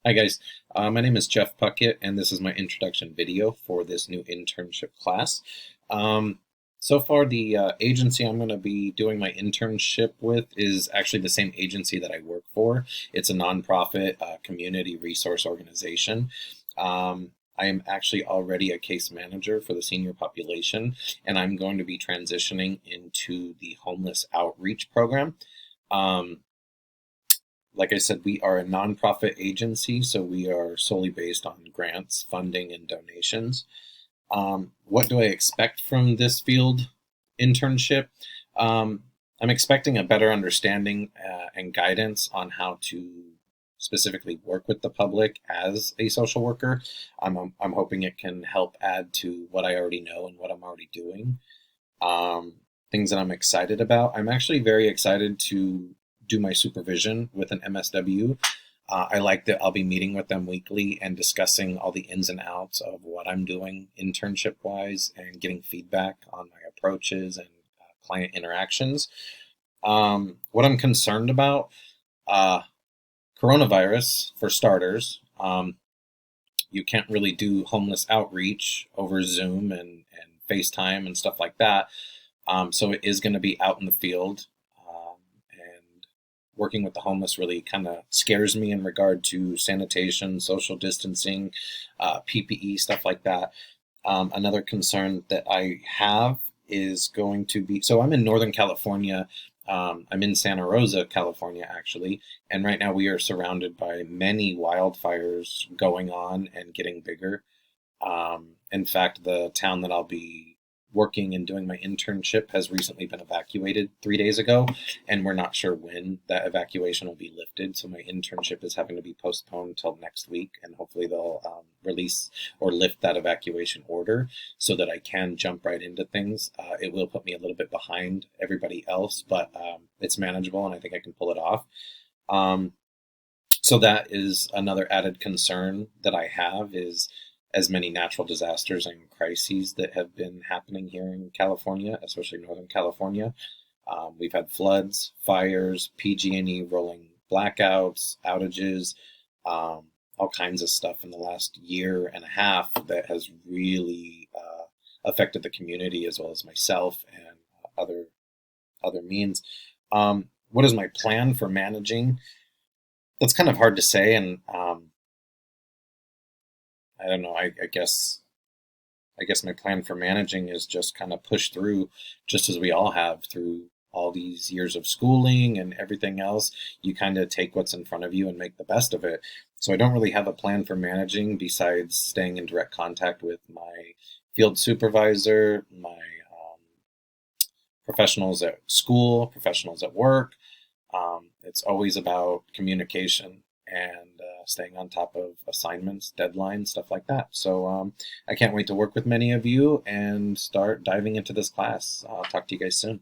Hi guys, my name is Jeff Puckett, and this is my introduction video for this new internship class. Um, so far, the agency I'm going to be doing my internship with is actually the same agency that I work for. It's a nonprofit community resource organization. I am actually already a case manager for the senior population, and I'm going to be transitioning into the homeless outreach program. Um, like I said, we are a nonprofit agency, so we are solely based on grants, funding, and donations. What do I expect from this field internship? Um, I'm expecting a better understanding and guidance on how to specifically work with the public as a social worker. I'm hoping it can help add to what I already know and what I'm already doing. Um, Things that I'm excited about. I'm actually very excited to do my supervision with an MSW. I like that I'll be meeting with them weekly and discussing all the ins and outs of what I'm doing internship wise and getting feedback on my approaches and client interactions. What I'm concerned about, uh, coronavirus for starters. You can't really do homeless outreach over Zoom and FaceTime and stuff like that. So it is going to be out in the field. And working with the homeless really kind of scares me in regard to sanitation, social distancing, PPE, stuff like that. Another concern that I have is going to be so I'm in Northern California. I'm in Santa Rosa, California, actually. And right now we are surrounded by many wildfires going on and getting bigger. In fact, the town that I'll be working and doing my internship has recently been evacuated 3 days ago, and we're not sure when that evacuation will be lifted. So my internship is having to be postponed until next week, and hopefully they'll release or lift that evacuation order so that I can jump right into things. It will put me a little bit behind everybody else, but it's manageable, and I think I can pull it off. Um, so that is another added concern that I have is as many natural disasters and crises that have been happening here in California, especially Northern California. We've had floods, fires, PG&E rolling blackouts, outages, all kinds of stuff in the last year and a half that has really affected the community as well as myself and other means. What is my plan for managing? That's kind of hard to say, and I don't know. I guess my plan for managing is just kind of push through, just as we all have through all these years of schooling and everything else. You kind of take what's in front of you and make the best of it. So I don't really have a plan for managing besides staying in direct contact with my field supervisor, my professionals at school, professionals at work. It's always about communication and staying on top of assignments, deadlines, stuff like that. So I can't wait to work with many of you and start diving into this class. I'll talk to you guys soon.